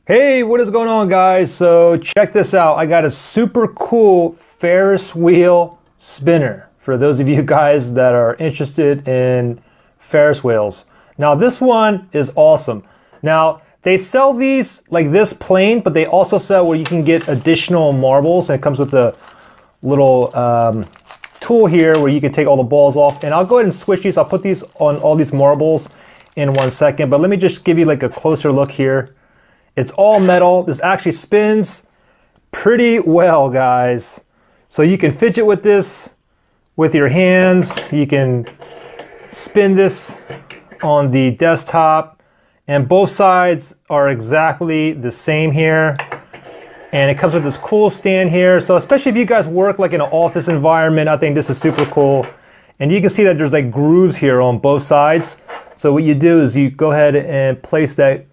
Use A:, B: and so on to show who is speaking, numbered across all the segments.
A: Hey, what is going on, guys? So check this out. I got a super cool Ferris wheel spinner for those of you guys that are interested in Ferris wheels. Now this one is awesome. Now they sell these like this plain, but they also sell where you can get additional marbles, and it comes with a little tool here where you can take all the balls off. And I'll go ahead and switch these. I'll put these on all these marbles in 1 second, but let me just give you like a closer look here. It's all metal. This actually spins pretty well, guys. So you can fidget with this with your hands. You can spin this on the desktop, and both sides are exactly the same here. And it comes with this cool stand here. So especially if you guys work like in an office environment, I think this is super cool. And you can see that there's like grooves here on both sides. So what you do is you go ahead and place that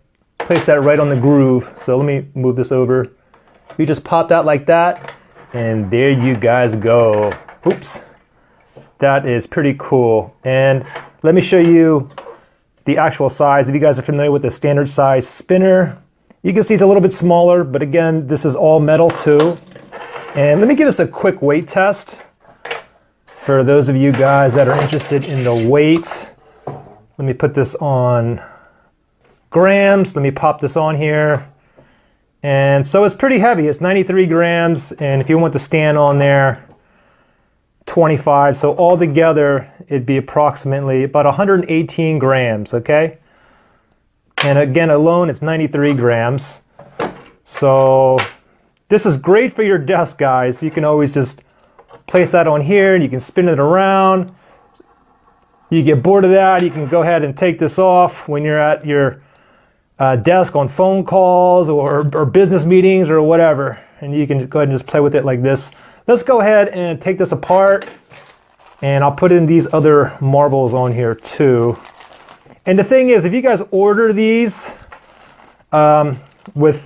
A: right on the groove. So let me move this over. You just pop that like that, and there you guys go. Oops. That is pretty cool. And let me show you the actual size. If you guys are familiar with the standard size spinner, you can see it's a little bit smaller, but again, this is all metal too. And let me give us a quick weight test for those of you guys that are interested in the weight. Let me put this on grams. Let me pop this on here. And so it's pretty heavy. It's 93 grams. And if you want the stand on there, 25. So altogether, it'd be approximately about 118 grams, okay? And again, alone, it's 93 grams. So this is great for your desk, guys. You can always just place that on here and you can spin it around. You get bored of that, you can go ahead and take this off when you're at your desk on phone calls or business meetings or whatever, and you can go ahead and just play with it like this. Let's go ahead and take this apart, and I'll put in these other marbles on here too. And the thing is, if you guys order these with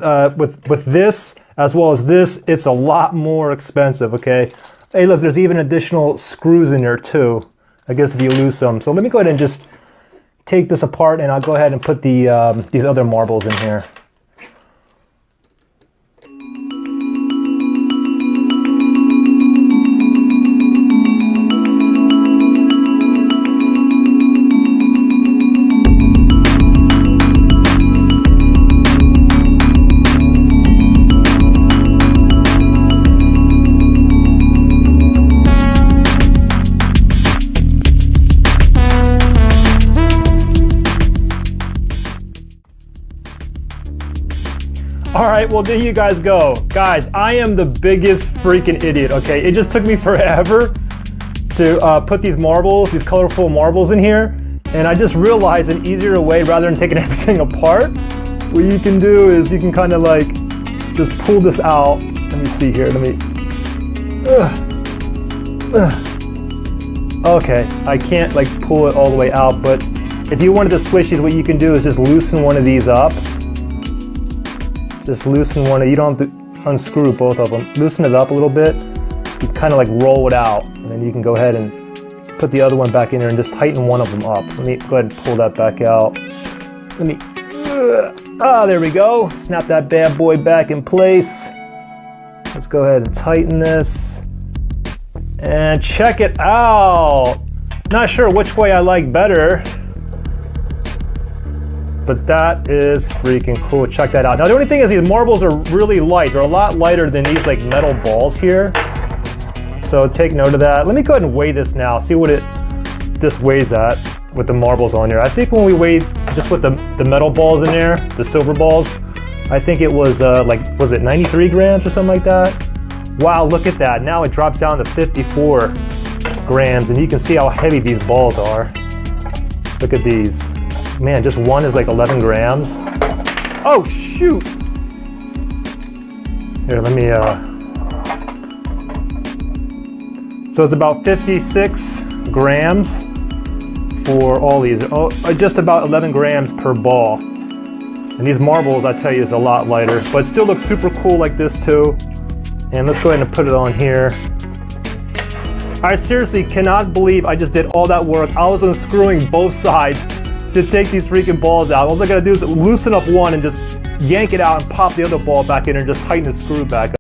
A: this as well as this, it's a lot more expensive, okay? Hey, look, there's even additional screws in there too, I guess if you lose some. So let me go ahead and just take this apart, and I'll go ahead and put the these other marbles in here. All right, well, there you guys go. Guys, I am the biggest freaking idiot, okay? It just took me forever to put these marbles, these colorful marbles in here. And I just realized an easier way, rather than taking everything apart, what you can do is you can kind of like just pull this out. Let me see here, Okay, I can't like pull it all the way out, but if you wanted to switch these, what you can do is just loosen one of these up. Just loosen one, you don't have to unscrew both of them. Loosen it up a little bit, you kind of like roll it out, and then you can go ahead and put the other one back in there and just tighten one of them up. Let me go ahead and pull that back out. Let me, there we go. Snap that bad boy back in place. Let's go ahead and tighten this. And check it out. Not sure which way I like better, but that is freaking cool. Check that out. Now the only thing is these marbles are really light. They're a lot lighter than these like metal balls here. So take note of that. Let me go ahead and weigh this now. See what this weighs at with the marbles on here. I think when we weighed just with the metal balls in there, the silver balls, I think it was like, was it 93 grams or something like that? Wow, look at that. Now it drops down to 54 grams, and you can see how heavy these balls are. Look at these. Man, just one is like 11 grams. Oh, shoot! Here, let me, So it's about 56 grams for all these. Oh, just about 11 grams per ball. And these marbles, I tell you, is a lot lighter, but it still looks super cool like this too. And let's go ahead and put it on here. I seriously cannot believe I just did all that work. I was unscrewing both sides to take these freaking balls out. All I gotta do is loosen up one and just yank it out and pop the other ball back in and just tighten the screw back up.